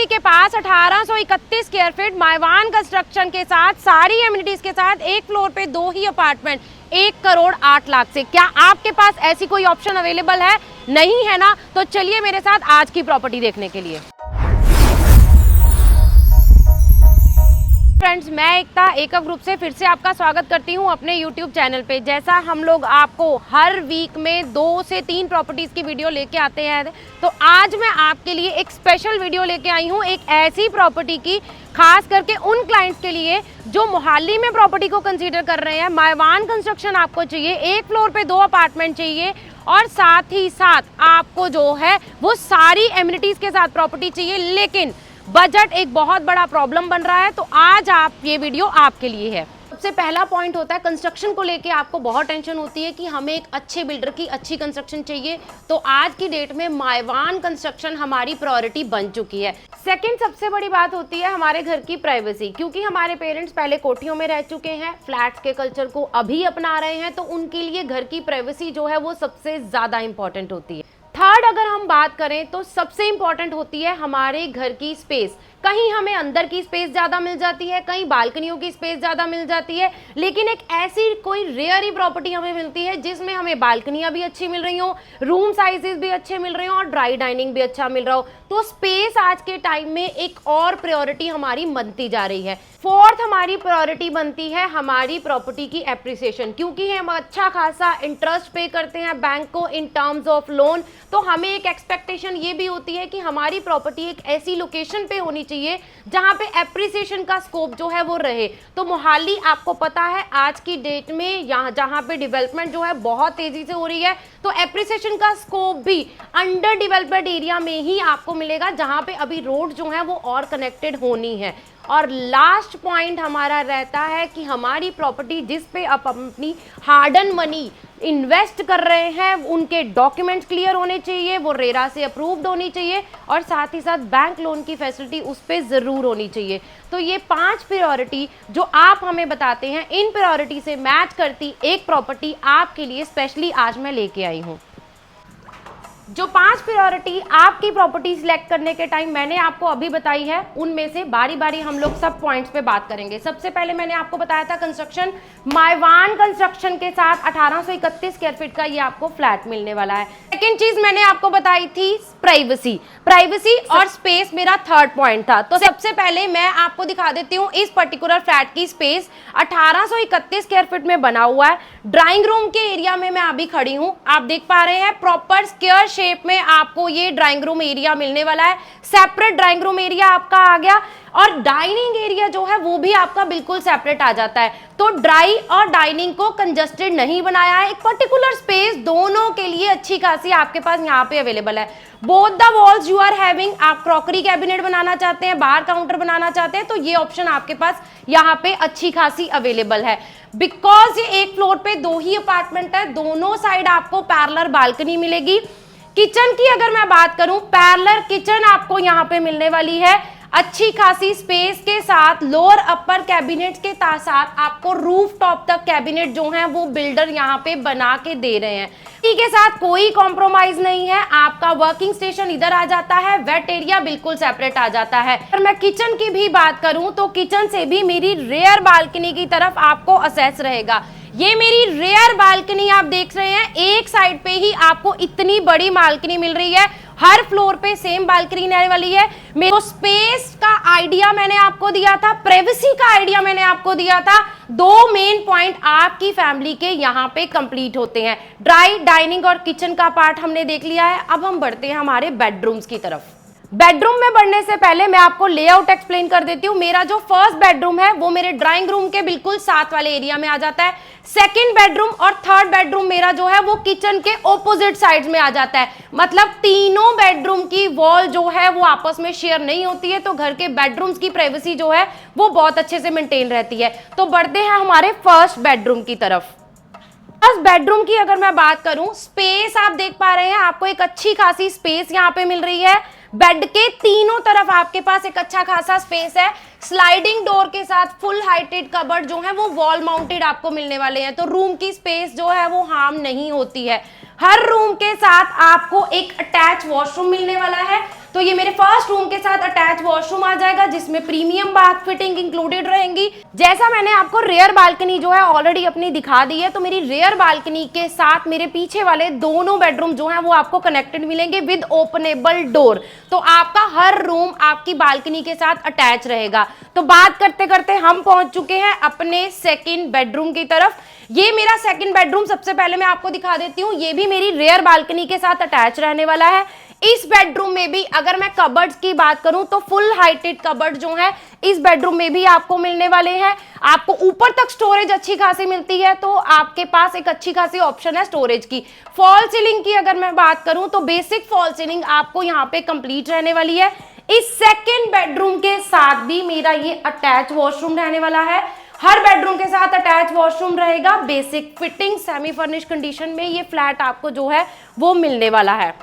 Property के पास 1831 square feet मायवान construction के साथ सारी एमिनिटीज के साथ एक फ्लोर पे 2 ही अपार्टमेंट 1 करोड़ 8 लाख से। क्या आपके पास ऐसी कोई ऑप्शन अवेलेबल है? नहीं है ना? तो चलिए मेरे साथ आज की प्रॉपर्टी देखने के लिए। फ्रेंड्स, मैं एकता एकव ग्रुप से फिर से आपका स्वागत करती हूं अपने YouTube चैनल पे। जैसा हम लोग आपको हर वीक में 2 से 3 प्रॉपर्टीज की वीडियो लेके आते हैं, तो आज मैं आपके लिए एक स्पेशल वीडियो लेके आई हूं, एक ऐसी प्रॉपर्टी की, खास करके उन क्लाइंट्स के लिए जो मोहाली में प्रॉपर्टी को कंसीडर कर रहे हैं। मायवान कंस्ट्रक्शन आपको चाहिए, 1 फ्लोर पे 2 अपार्टमेंट चाहिए और साथ ही साथ आपको जो है वो सारी एमिनिटीज के साथ प्रॉपर्टी चाहिए, लेकिन बजट एक बहुत बड़ा प्रॉब्लम बन रहा है। तो आज ये वीडियो आपके लिए है। सबसे पहला पॉइंट होता है कंस्ट्रक्शन को लेके आपको बहुत टेंशन होती है कि हमें एक अच्छे बिल्डर की अच्छी कंस्ट्रक्शन चाहिए, तो आज की डेट में मायवान कंस्ट्रक्शन हमारी प्रायोरिटी बन चुकी है। सेकंड सबसे बड़ी बात होती है हमारे घर की प्राइवेसी, क्योंकि हमारे पेरेंट्स पहले कोठियों में रह चुके हैं, फ्लैट्स के कल्चर को अभी अपना रहे हैं, तो उनके लिए घर की प्राइवेसी जो है वो सबसे ज्यादा इंपॉर्टेंट होती है। थर्ड अगर हम बात करें तो सबसे इंपॉर्टेंट होती है हमारे घर की स्पेस। कहीं हमें अंदर की स्पेस ज़्यादा मिल जाती है, कहीं बालकनियों की स्पेस ज़्यादा मिल जाती है, लेकिन एक ऐसी कोई रेयर ही प्रॉपर्टी हमें मिलती है जिसमें हमें बालकनियाँ भी अच्छी मिल रही हो, रूम साइजेस भी अच्छे मिल रहे हो और ड्राई डाइनिंग भी अच्छा मिल रहा हो। तो स्पेस आज के टाइम में एक और प्रायोरिटी हमारी बनती जा रही है। फोर्थ हमारी प्रायोरिटी बनती है हमारी प्रॉपर्टी की एप्रिसिएशन, क्योंकि हम अच्छा खासा इंटरेस्ट पे करते हैं बैंक को इन टर्म्स ऑफ लोन, तो हमें एक एक्सपेक्टेशन ये भी होती है कि हमारी प्रॉपर्टी एक ऐसी लोकेशन पे होनी चाहिए जहां पे एप्रिसिएशन का स्कोप जो है वो रहे। तो मोहाली आपको पता है आज की डेट में यहाँ जहां पे डेवलपमेंट जो है बहुत तेजी से हो रही है, तो एप्रिसिएशन का स्कोप भी अंडर डेवलप्ड एरिया में ही आपको मिलेगा, जहां पे अभी रोड जो है वो और कनेक्टेड होनी है। और लास्ट पॉइंट हमारा रहता है कि हमारी प्रॉपर्टी जिस पे आप अपनी हार्ड एंड मनी इन्वेस्ट कर रहे हैं उनके डॉक्यूमेंट्स क्लियर होने चाहिए, वो रेरा से अप्रूव्ड होनी चाहिए और साथ ही साथ बैंक लोन की फैसिलिटी उस पर ज़रूर होनी चाहिए। तो ये 5 प्रायोरिटी जो आप हमें बताते हैं, इन प्रायोरिटी से मैच करती एक प्रॉपर्टी आपके लिए स्पेशली आज मैं लेके आई हूँ। जो 5 प्रायोरिटी आपकी प्रॉपर्टी सिलेक्ट करने के टाइम मैंने आपको अभी बताई है, उनमें से बारी बारी हम लोग सब पॉइंट्स पे बात करेंगे। सबसे पहले मैंने आपको बताया था कंस्ट्रक्शन, मायवान कंस्ट्रक्शन के साथ 1831 स्क्वायर फीट का ये आपको फ्लैट मिलने वाला है। सेकेंड चीज मैंने आपको बताई थी प्राइवेसी और स्पेस मेरा थर्ड पॉइंट था। तो सबसे पहले मैं आपको दिखा देती हूँ इस पर्टिकुलर फ्लैट की स्पेस 1831 स्क्वायर फीट में बना हुआ है। ड्राइंग रूम के एरिया में मैं अभी खड़ी हूँ, आप देख पा रहे हैं प्रॉपर स्क्वायर शेप में आपको ये ड्राइंग रूम एरिया मिलने वाला है। सेपरेट ड्राइंग रूम एरिया आपका आ गया और डाइनिंग एरिया जो है वो भी आपका बिल्कुल सेपरेट आ जाता है। तो ड्राई और डाइनिंग को कंजस्टेड नहीं बनाया है, एक पर्टिकुलर स्पेस दोनों के लिए अच्छी खासी आपके पास यहाँ पे अवेलेबल है। Both the walls you are having, आप क्रॉकरी कैबिनेट बनाना चाहते हैं, बाहर काउंटर बनाना चाहते हैं, तो ये ऑप्शन आपके पास यहाँ पे अच्छी खासी अवेलेबल है। बिकॉज ये 1 फ्लोर पे 2 ही अपार्टमेंट है, दोनों साइड आपको पैरेलल बालकनी मिलेगी। किचन की अगर मैं बात करूं, पैरेलल किचन आपको यहाँ पे मिलने वाली है, अच्छी खासी स्पेस के साथ लोअर अपर कैबिनेट के साथ आपको रूफ टॉप तक कैबिनेट जो है वो बिल्डर यहाँ पे बना के दे रहे हैं। इसी के साथ कोई कॉम्प्रोमाइज नहीं है, आपका वर्किंग स्टेशन इधर आ जाता है, वेट एरिया बिल्कुल सेपरेट आ जाता है। अगर मैं किचन की भी बात करूं तो किचन से भी मेरी रेयर बालकनी की तरफ आपको असेस रहेगा। ये मेरी रेयर बालकनी आप देख रहे हैं, एक साइड पे ही आपको इतनी बड़ी बालकनी मिल रही है, हर फ्लोर पे सेम बालकनी रहने वाली है। मेरे को स्पेस का आइडिया मैंने आपको दिया था, प्राइवेसी का आइडिया मैंने आपको दिया था, 2 मेन पॉइंट आपकी फैमिली के यहाँ पे कंप्लीट होते हैं। ड्राई डाइनिंग और किचन का पार्ट हमने देख लिया है, अब हम बढ़ते हैं हमारे बेडरूम्स की तरफ। बेडरूम में बढ़ने से पहले मैं आपको लेआउट एक्सप्लेन कर देती हूँ। मेरा जो फर्स्ट बेडरूम है वो मेरे ड्राइंग रूम के बिल्कुल साथ वाले एरिया में आ जाता है। सेकंड बेडरूम और थर्ड बेडरूम मेरा जो है वो किचन के ऑपोजिट साइड्स में आ जाता है, मतलब तीनों बेडरूम की वॉल जो है वो आपस में शेयर नहीं होती है, तो घर के बेडरूम्स की प्राइवेसी जो है वो बहुत अच्छे से मेंटेन रहती है। तो बढ़ते हैं हमारे फर्स्ट बेडरूम की तरफ। फर्स्ट बेडरूम की अगर मैं बात करूं, स्पेस आप देख पा रहे हैं, आपको एक अच्छी खासी स्पेस यहाँ पे मिल रही है। बेड के तीनों तरफ आपके पास एक अच्छा खासा स्पेस है। स्लाइडिंग डोर के साथ फुल हाइटेड कबर्ड जो है वो वॉल माउंटेड आपको मिलने वाले हैं, तो रूम की स्पेस जो है वो हार्म नहीं होती है। हर रूम के साथ आपको एक अटैच वॉशरूम मिलने वाला है, तो ये मेरे फर्स्ट रूम के साथ अटैच वॉशरूम वॉशरूम आ जाएगा जिसमें प्रीमियम बाथ फिटिंग इंक्लूडेड रहेंगी। जैसा मैंने आपको रेयर बालकनी जो है ऑलरेडी अपनी दिखा दी है, तो मेरी रेयर बालकनी के साथ मेरे पीछे वाले दोनों बेडरूम जो है वो आपको कनेक्टेड मिलेंगे विद ओपनेबल डोर। तो आपका हर रूम आपकी बालकनी के साथ अटैच रहेगा। तो बात करते करते हम पहुंच चुके हैं अपने सेकंड बेडरूम की तरफ। ये मेरा सेकंड बेडरूम सबसे पहले मैं आपको दिखा देती हूँ। ये भी मेरी रेयर बालकनी के साथ अटैच रहने वाला है। इस बेडरूम में भी अगर मैं कबर्ड्स की बात करूं तो फुल हाइटेड कबर्ड जो है इस बेडरूम में भी आपको मिलने वाले हैं। आपको ऊपर तक स्टोरेज अच्छी खासी मिलती है, तो आपके पास एक अच्छी खासी ऑप्शन है स्टोरेज की। फॉल सीलिंग की अगर मैं बात करूं तो बेसिक फॉल सीलिंग आपको यहाँ पे कंप्लीट रहने वाली है। इस सेकेंड बेडरूम के साथ भी मेरा ये अटैच वॉशरूम रहने वाला है। हर बेडरूम के साथ अटैच वॉशरूम रहेगा, basic fitting semi furnish condition में ये फ्लैट आपको जो है वो मिलने वाला है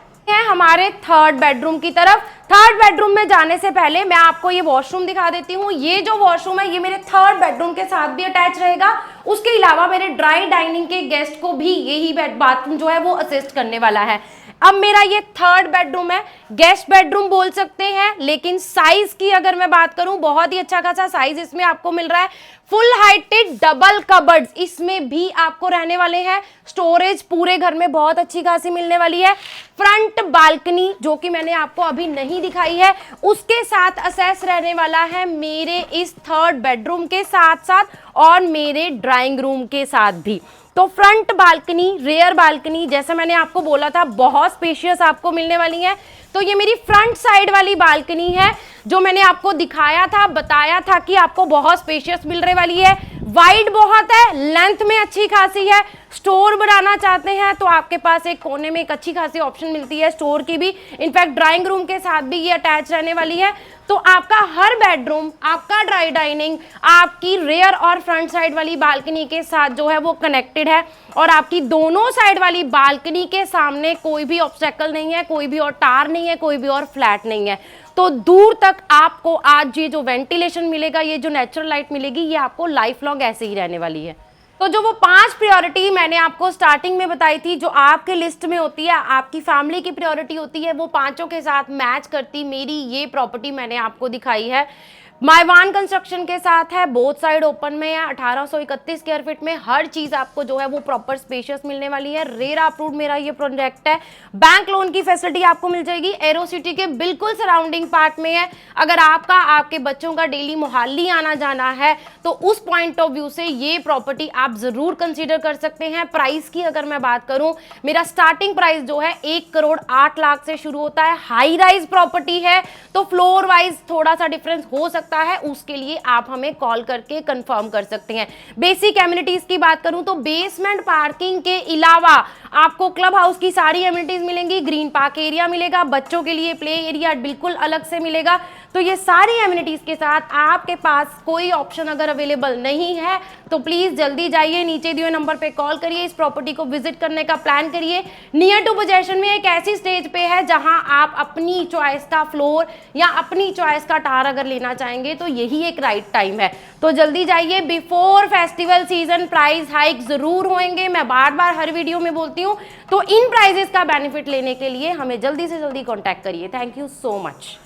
हमारे थर्ड बेडरूम की तरफ। थर्ड बेडरूम में जाने से पहले मैं आपको ये वॉशरूम दिखा देती हूँ। ये जो वॉशरूम है ये मेरे थर्ड बेडरूम के साथ भी अटैच रहेगा। उसके अलावा मेरे ड्राई डाइनिंग के गेस्ट को भी यही बाथरूम जो है वो असिस्ट करने वाला है। अब मेरा ये थर्ड बेडरूम है, गेस्ट बेडरूम बोल सकते हैं, लेकिन साइज की अगर मैं बात करूं बहुत ही अच्छा खासा साइज इसमें आपको मिल रहा है। फुल हाइटेड डबल कबर्ड्स इसमें भी आपको रहने वाले हैं। स्टोरेज पूरे घर में बहुत अच्छी खासी मिलने वाली है। फ्रंट बालकनी जो कि मैंने आपको अभी नहीं दिखाई है उसके साथ असेस रहने वाला है मेरे इस थर्ड बेडरूम के साथ साथ और मेरे ड्राइंग रूम के साथ भी। तो फ्रंट बालकनी, रेयर बालकनी जैसा मैंने आपको बोला था बहुत स्पेशियस आपको मिलने वाली है। तो ये मेरी फ्रंट साइड वाली बालकनी है जो मैंने आपको दिखाया था, बताया था कि आपको बहुत स्पेशियस मिलने वाली है। वाइड बहुत है, लेंथ में अच्छी खासी है। स्टोर बनाना चाहते हैं तो आपके पास एक कोने में एक अच्छी खासी ऑप्शन मिलती है स्टोर की भी। इनफैक्ट ड्राइंग रूम के साथ भी ये अटैच रहने वाली है। तो आपका हर बेडरूम, आपका ड्राई डाइनिंग, आपकी रेयर और फ्रंट साइड वाली बालकनी के साथ जो है वो कनेक्टेड है। और आपकी दोनों साइड वाली बालकनी के सामने कोई भी ऑब्स्टेकल नहीं है, कोई भी और टार नहीं है, कोई भी और फ्लैट नहीं है। तो दूर तक आपको आज ये जो वेंटिलेशन मिलेगा, ये जो नेचुरल लाइट मिलेगी, ये आपको लाइफ लॉन्ग ऐसे ही रहने वाली है। तो जो वो 5 प्रायोरिटी मैंने आपको स्टार्टिंग में बताई थी जो आपके लिस्ट में होती है, आपकी फैमिली की प्रायोरिटी होती है, वो पांचों के साथ मैच करती मेरी ये प्रॉपर्टी मैंने आपको दिखाई है। माइवान कंस्ट्रक्शन के साथ है, बोथ साइड ओपन में है, 1831 स्क्वायर फीट में हर चीज आपको जो है वो प्रॉपर स्पेशियस मिलने वाली है। रेरा अप्रूव्ड मेरा ये प्रोजेक्ट है। बैंक लोन की फैसिलिटी आपको मिल जाएगी। एरो सिटी के बिल्कुल सराउंडिंग पार्ट में है। अगर आपके बच्चों का डेली मोहाली आना जाना है तो उस पॉइंट ऑफ व्यू से ये प्रॉपर्टी आप जरूर कंसीडर कर सकते हैं। प्राइस की अगर मैं बात करूं, मेरा स्टार्टिंग प्राइस जो है 1 करोड़ 8 लाख से शुरू होता है। हाई राइज प्रॉपर्टी है तो फ्लोर वाइज थोड़ा सा डिफरेंस हो सकता है, उसके लिए आप हमें कॉल करके कंफर्म कर सकते हैं। बेसिक एमिनिटीज की बात करूं तो बेसमेंट पार्किंग के अलावा आपको क्लब हाउस की सारी एमिनिटीज मिलेंगी। ग्रीन पार्क एरिया मिलेगा, बच्चों के लिए प्ले एरिया बिल्कुल अलग से मिलेगा। तो ये सारी एमिनिटीज के साथ आपके पास कोई ऑप्शन अगर अवेलेबल नहीं है तो प्लीज जल्दी जाइए, नीचे दिए नंबर पे कॉल करिए, इस प्रॉपर्टी को विजिट करने का प्लान करिए। नियर टू पोजेशन में एक ऐसी स्टेज पे है जहां आप अपनी चॉइस का फ्लोर या अपनी चॉइस का टार अगर लेना चाहेंगे तो यही एक राइट टाइम है। तो जल्दी जाइए, before festival season price hike जरूर होंगे, मैं बार बार हर वीडियो में बोलती हूँ। तो इन प्राइजेस का बेनिफिट लेने के लिए हमें जल्दी से जल्दी कॉन्टैक्ट करिए। Thank you so much.